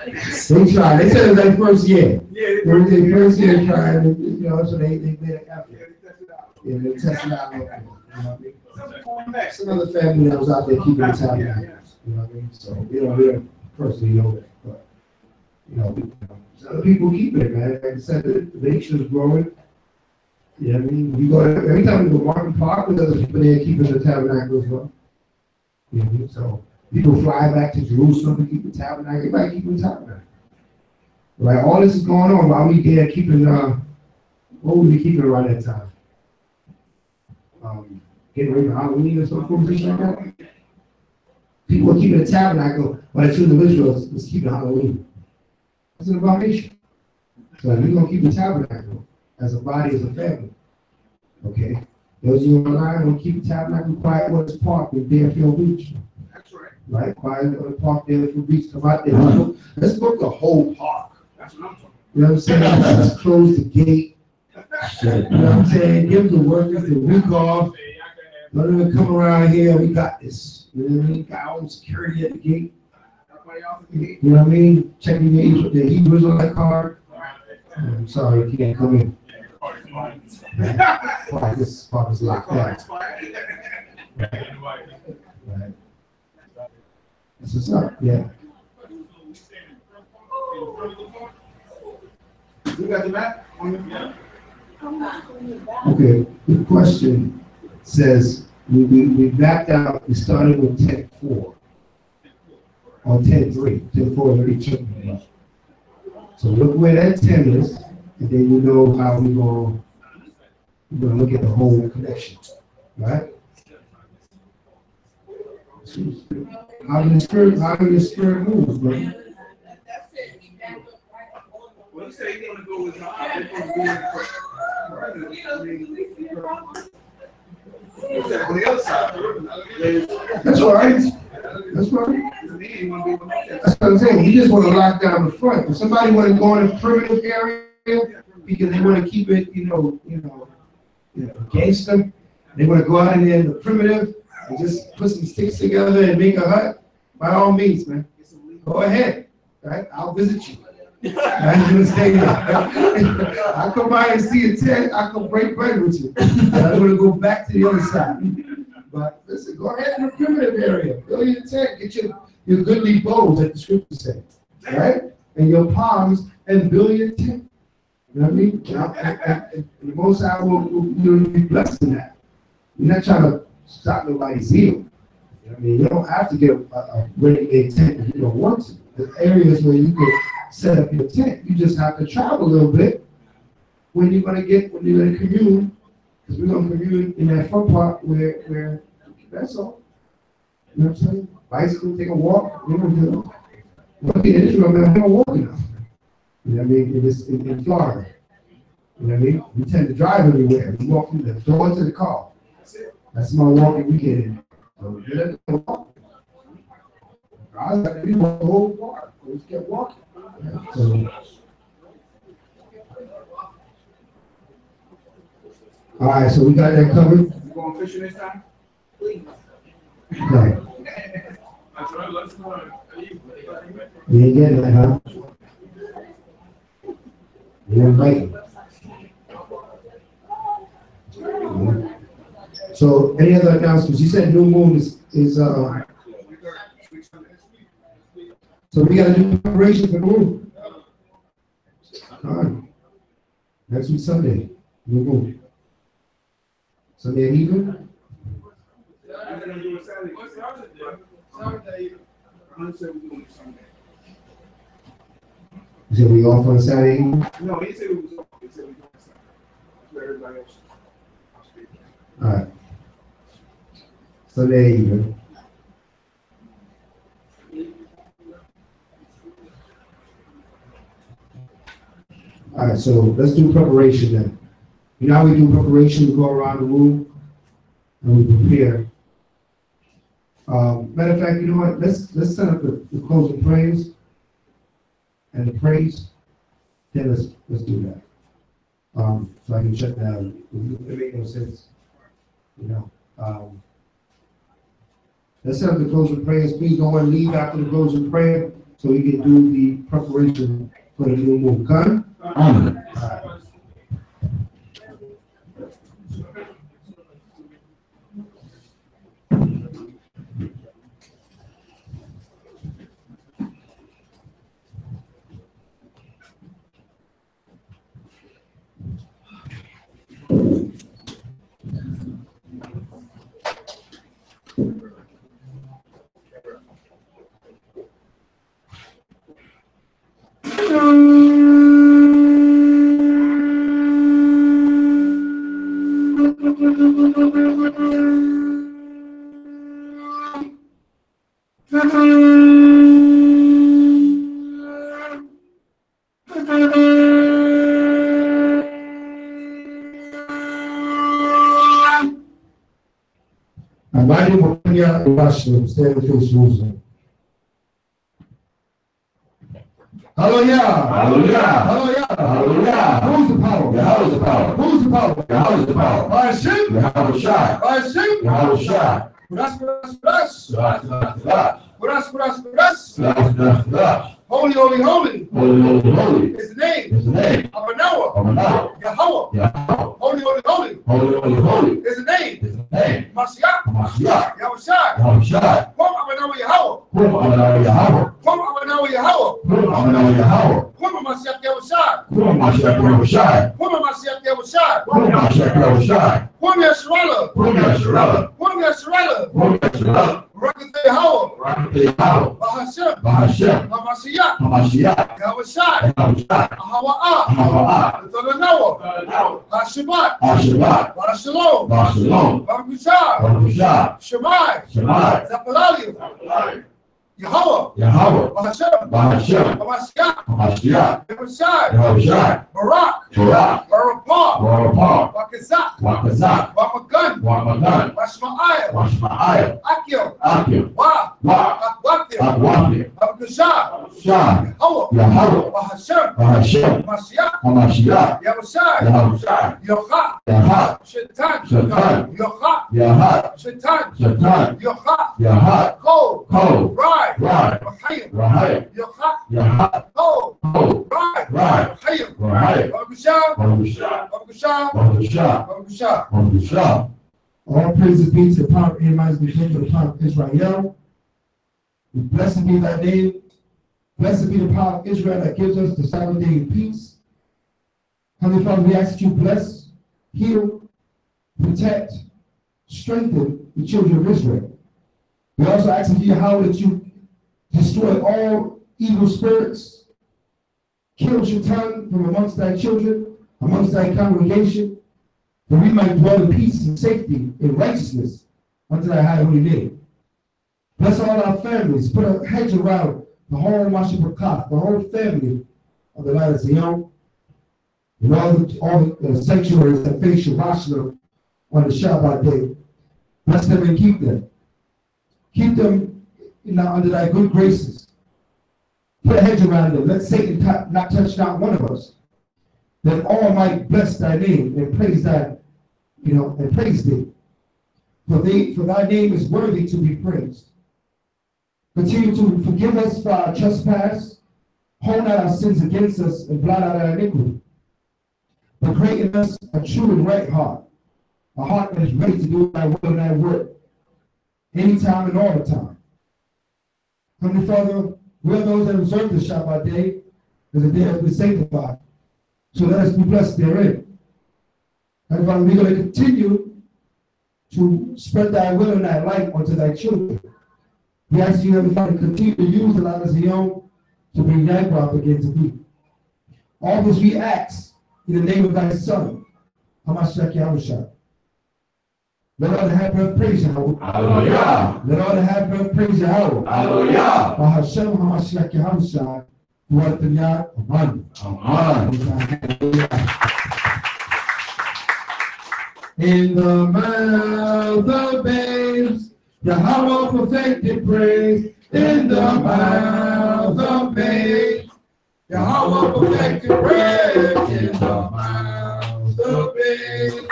S2: They tried. They said it was their first year.
S4: Yeah,
S2: It was their first year trying, you know, so they made an effort.
S4: they tested it out.
S2: Yeah, they tested out. You know what I mean?
S4: Something going back.
S2: Some other family that was out there keeping the tabernacle.
S4: Yeah.
S2: You know what I mean? So, we don't personally know that, but, some other people keep it, man. Like I said, the nation is growing. You know what I mean? Every time we go to Martin Park, there's people there keeping the tabernacle as well. You know what I mean? So, people fly back to Jerusalem to keep the tabernacle. Everybody keeping the tabernacle. Right? All this is going on while we there keeping What would we keep it around that time? Getting ready for Halloween or something like that? People are keeping the tabernacle, but the children of Israel is keeping Halloween. That's an abomination. So we're going to keep the tabernacle as a body, as a family. Okay? Those of you online will keep the tabernacle quiet when it's parked in Deerfield Beach.
S4: That's right.
S2: Right? Quiet when it's parked Deerfield Beach. Come out there. Let's book the whole park.
S4: That's what I'm talking
S2: You know what I'm saying? Let's close the gate. You know what I'm saying? Give the workers the week off. Let them come around here. We got this. You know what I mean? Got our own security at the gate. You know what I mean? Checking the Hebrews on that card. I'm sorry, you can't come in. Why this spot is locked down. Right. That's what's up, yeah.
S4: You got the map on the
S2: Okay, the question says, we backed out, we started with 10-4. Or 10-3. 10-4 already took me. So look where that 10 is, and then you know how we're going to look at the whole connection, right? How do the spirit move, man?
S4: Well, you say you're going to go with they're going to be on the other side.
S2: That's right. That's right. That's what I'm saying. You just want to lock down the front. If somebody want to go in a primitive area because they want to keep it, against them, they want to go out in there in the primitive and just put some sticks together and make a hut. By all means, man, go ahead. Right? I'll visit you. I'm gonna stay there. I'll come by and see a tent. I'll come break bread with you. And I'm gonna go back to the other side. But listen, go ahead in the primitive area. Build your tent. Get your goodly bows, like the scripture says, right? And your palms, and build your tent. You know what I mean? And the Most High will be blessed in that. You're not trying to stop nobody's zeal. You know what I mean? You don't have to get a renegade tent if you don't want to. There's areas where you can set up your tent. You just have to travel a little bit when you're gonna commune, because we're gonna commune in that front part where that's all. You know what I'm saying? Bicycle, take a walk. We're gonna do it. We're in Israel, man. We don't walk enough. You know what I mean? In Florida. You know what I mean? We tend to drive everywhere. We walk from the door to the car. That's my walking weekend. So get it and walk. I was like, we walked the whole park. We just kept walking. So, all right, so we got that covered.
S4: You going fishing this time? Please.
S2: Okay. You ain't getting that, huh? You ain't biting. So, any other announcements? You said new moon is so we got to do preparation for the moon. All right. Next week Sunday, new moon. Sunday at evening?
S4: I'm going to do it Saturday. Saturday. I'm going to say we're doing it Sunday.
S2: You said we off on Saturday evening?
S4: No, he said it was off. He said we doing it Sunday. That's where everybody else is.
S2: All right. Sunday evening. All right, so let's do preparation then. You know how we do preparation? We go around the room and we prepare. Matter of fact, you know what? Let's set up the closing prayers and the praise. Then let's do that. So I can shut down. It makes no sense, you know. Let's set up the closing prayers. Please don't want to leave after the closing prayer so we can do the preparation for the new moon. Come. All right. Amani Mokanya Russia, stand with Jerusalem. Hallelujah.
S1: Hallelujah.
S2: Hallelujah.
S1: Hallelujah.
S2: Who's the power?
S1: Yahweh is the power.
S2: Who's the power?
S1: Yahweh is the power.
S2: By Hashem.
S1: Yahweh Shai.
S2: By Hashem.
S1: Yahweh Shai.
S2: Holy, holy, holy.
S1: Holy, holy, holy.
S2: Is the name.
S1: Is the name.
S2: Of Noah.
S1: Of Noah.
S2: Yahweh.
S1: Yahweh.
S2: Holy, holy, holy.
S1: Holy, holy, holy.
S2: Is the name.
S1: Is the name.
S2: Mashiach.
S1: Mashiach.
S2: Yahushua.
S1: Yahweh Shai.
S2: Come Abanawa Yahweh.
S1: Kum Amanawa Yahweh.
S2: Come Abanawa Yahweh.
S1: Kum Amanawa Yahweh.
S2: Come Mashiach Yahushua.
S1: Kum Mashiach Yahweh Shai.
S2: Come Mashiach Yahushua.
S1: Kum Mashiach Yahweh Shai.
S2: Come Yeshua.
S1: Kum Yeshua.
S2: Come Yeshua.
S1: Kum Yeshua.
S2: Rakate Yahweh.
S1: Rakate Yahweh.
S2: Bahashem.
S1: Bahashem.
S2: Hamashiach.
S1: Hamashiach.
S2: Yahushua.
S1: Yahushua.
S2: Hawa'ah.
S1: Hawa'ah.
S2: Noah. Hashabbat.
S1: Hashabbat.
S2: Barashalom.
S1: Barashalom.
S2: Baruchah.
S1: Baruchah.
S2: Shemai.
S1: Shemai.
S2: Zapalali. Yahweh.
S1: Yahweh.
S2: Bahashem.
S1: Bahashem.
S2: Hamashiach.
S1: Hamashiach.
S2: Yahushua.
S1: Yahushua.
S2: Barak.
S1: Barak.
S2: Barapah.
S1: Barapah.
S2: Bakazak.
S1: Wakazak.
S2: Bamagan.
S1: Wamagan.
S2: Bashma'ayah.
S1: Washma'ayah.
S2: Akim.
S1: Akim.
S2: Wa.
S1: Wa.
S2: Akwakir.
S1: Akwakir.
S2: Abdushah.
S1: Shah.
S2: Yahweh.
S1: Yahweh.
S2: Bahashem.
S1: Bahashem.
S2: Hamashiach.
S1: Hamashiach.
S2: Yahushua.
S1: Yahushua.
S2: Yocha.
S1: Yahat.
S2: Shetan.
S1: Shetan.
S2: Yocha.
S1: Yahat.
S2: Shetan.
S1: Shetan.
S2: Yocha.
S1: Yahat.
S2: Kol.
S1: Kol.
S2: Rai.
S1: Rai.
S2: Rahayim.
S1: Rahayim.
S2: Yocha.
S1: Yahat.
S2: Kol.
S1: Kol.
S2: Rai.
S1: Rai.
S2: Rahayim.
S1: Rahayim.
S2: Baruchah.
S1: Baruchah.
S2: Baruchah.
S1: Baruchah.
S2: Baruchah.
S1: Baruchah.
S2: All praises be to the power of Amos, the king of the power of Israel. Blessed be thy name. Blessed be the power of Israel that gives us the Sabbath day in peace. Heavenly Father, we ask that you bless, heal, protect, strengthen the children of Israel. We also ask of you, how that you destroy all evil spirits, kill Shaitan from amongst thy children, amongst thy congregation, that we might dwell in peace and safety and righteousness unto thy high holy name. Bless all our families. Put a hedge around the whole Mashipakaf, the whole family of the Light of Zion, and all the sanctuaries that face Shabbat on the Shabbat day. Bless them and keep them. Keep them under thy good graces. Put a hedge around them. Let Satan not touch not one of us. That all might bless thy name and praise thy, and praise thee. For thy name is worthy to be praised. Continue to forgive us for our trespass, hold not our sins against us, and blot out our iniquity. But create in us a true and right heart, a heart that is ready to do thy will and thy work, anytime and all the time. Heavenly Father, we are those that observe the Shabbat day as a day that we sanctified. So let us be blessed therein. And Father, we're going to continue to spread thy will and thy light unto thy children. We ask you, Heavenly Father, to continue to use the Light of Zion to bring thy crop again to thee. All this we ask in the name of thy Son, Hamashiach Yahushua. Let all that have breath praise Yahweh.
S1: Hallelujah.
S2: Let all that have breath praise Yahweh.
S1: Hallelujah.
S2: Bahashem Hamashiach Yahushua. Amen. In the mouth of babes, Yahweh perfected praise. In the mouth of babes, Yahweh perfected praise. In the mouth of babes,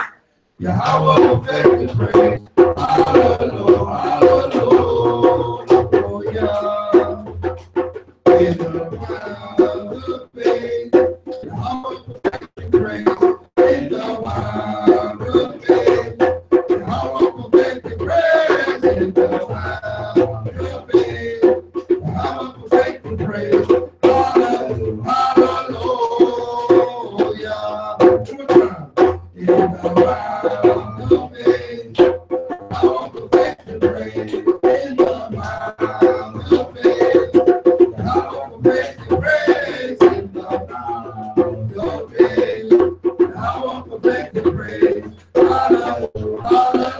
S2: Yahweh perfected praise. Hallelujah, hallelujah. In the mouth of babes, Yahweh perfected praise. In the mouth of babes, Yahweh perfected praise. In the mouth of babes, Yahweh perfected praise. Hallelujah, hallelujah. In the mouth of babes, Yahweh perfected praise. In the mouth of babes, Yahweh perfected praise. In the mouth of babes, Yahweh perfected praise. Hallelujah, hallelujah.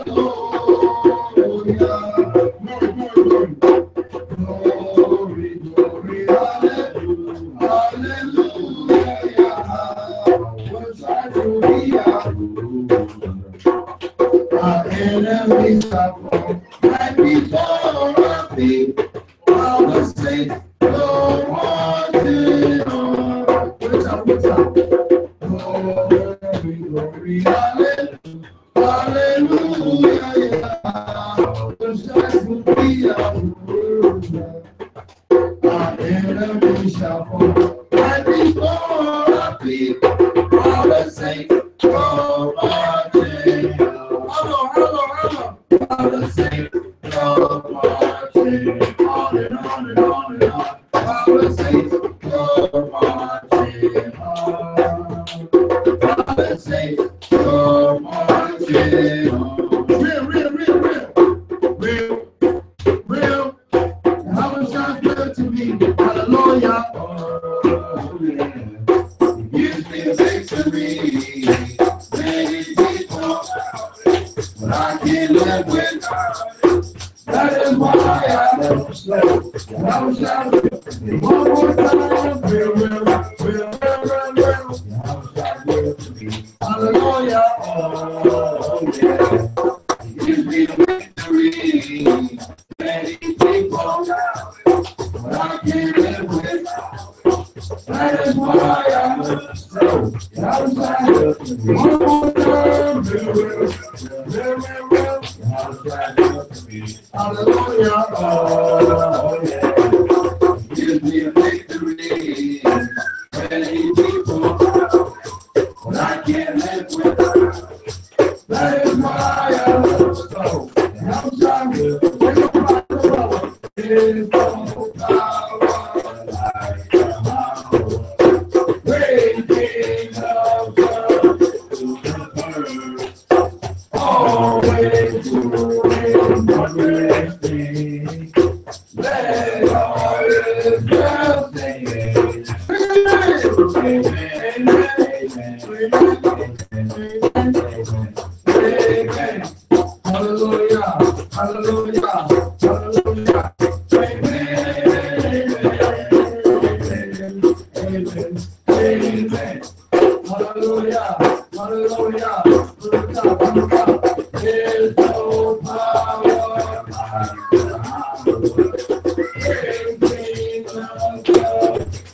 S2: Glory, glory, hallelujah, hallelujah. What's our glory? Our enemy. enemy shall fall. Right before our feet, all the saints go marching on. What's up? Glory, glory, hallelujah, hallelujah, yeah. The shots will be our word. Our enemy shall fall. Right before our feet, all the saints go marching. Hello. All the saints go marching. On and on and on and on. All the saints go marching on. All the saints go marching on. Real. How much sounds good to me? Hallelujah. Oh, yeah. Gives me victory. Many people, but I can't live with. That is why I never slow. I was shouting one more time. Real. Hallelujah. Oh, yeah. Gives me victory. Many people, but I can't live with. That is why I never slow. I was shouting one more time. Real. Hallelujah. Oh, yeah. Give me a victory. Many people, but I can't live with. That is why I love so. I'm trying to take a power. It is no power like the power. Breaking of the earth. Always doing the great thing. Let all his blessings. Amen. Hallelujah. Hallelujah. Hallelujah. Amen. Hallelujah. Hallelujah. There's no power like the power.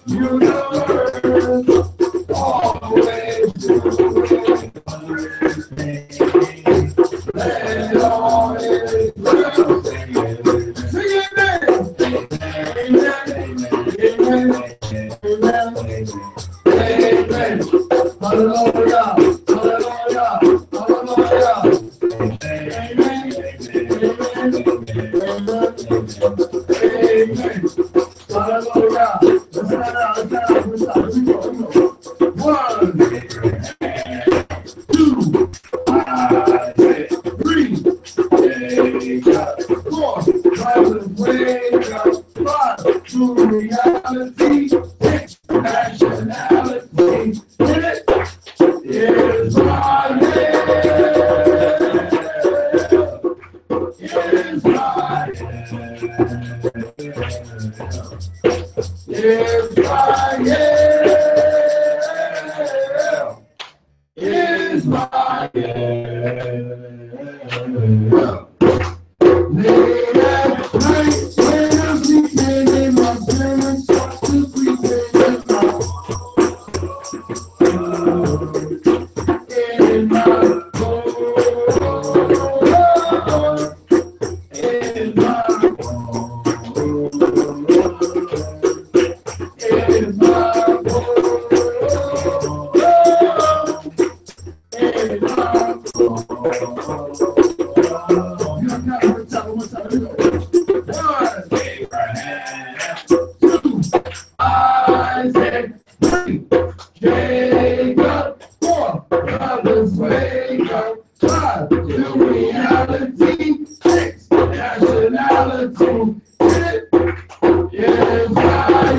S2: You know, always doing let all his blessings. Sing it, amen. Hallelujah. Hallelujah. Hallelujah. Amen. Hallelujah. Let's stand out. Let's go. 1, 2, 3, 4. Rise wake up. 5, to reality. 6, nationality. Hit it. It's my it's my it's my it's my late at night when I'm sleeping in my bed, starts to sleep in my Jacob, 4, brothers wake up, 5, to reality, 6, nationality, hit it, yes, I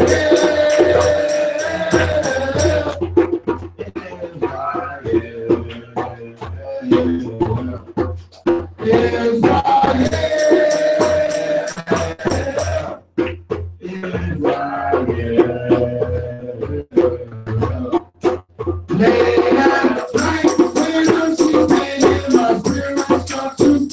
S2: yes, late at night when I'm sleeping in my spirit, start to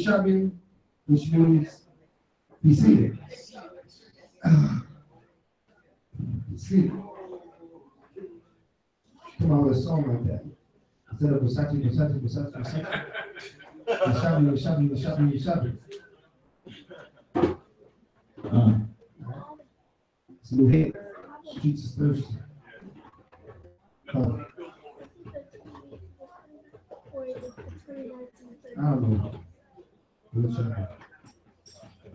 S2: Shabbat, which means be seated. Be seated. Come on with a song like that. Instead of Versace. Shabbat. It's a new hit. Streets is thirsty. I don't know.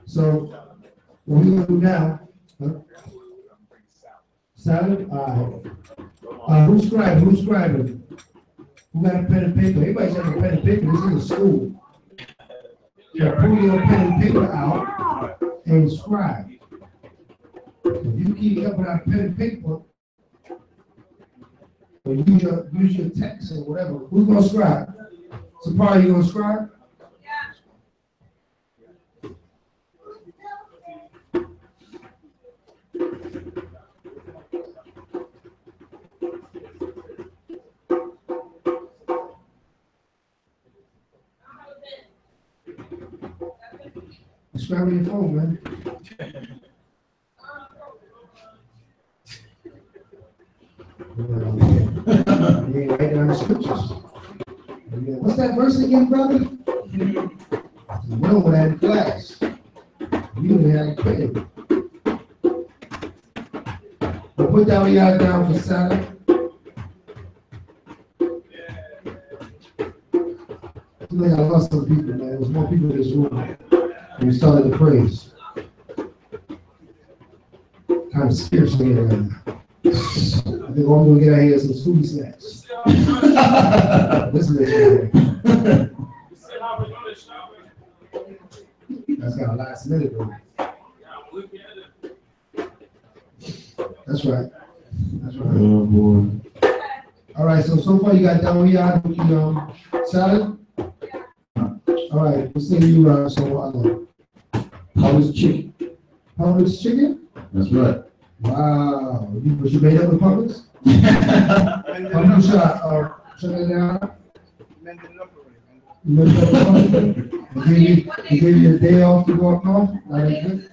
S2: So, what we're going to do now, salad? Who's scribing? Who got a pen and paper? Everybody's got a pen and paper. This is a school. So pull your pen and paper out and scribe. If you keep up without pen and paper, or use your text or whatever, who's going to scribe? So, Paul, you going to scribe? Subscribe on your phone, man. You ain't writing down the scriptures. What's that verse again, brother? You know what I had in class. You didn't have a pen. But put that one y'all down for salad. I think I lost some people, man. There's more people in this room. We started the praise. Kind of spiritually right now. I think all I'm gonna get out here is some food snacks. Listen to this. That's got a last minute though. That's right. That's right.
S1: Oh boy.
S2: All right. So far you got down here. Salad. All right. We'll see you.
S1: Polish chicken.
S2: Publix chicken?
S1: That's right.
S2: Wow. You made up with Publix? Shut it down. You gave you a day off to go up north? Not that good?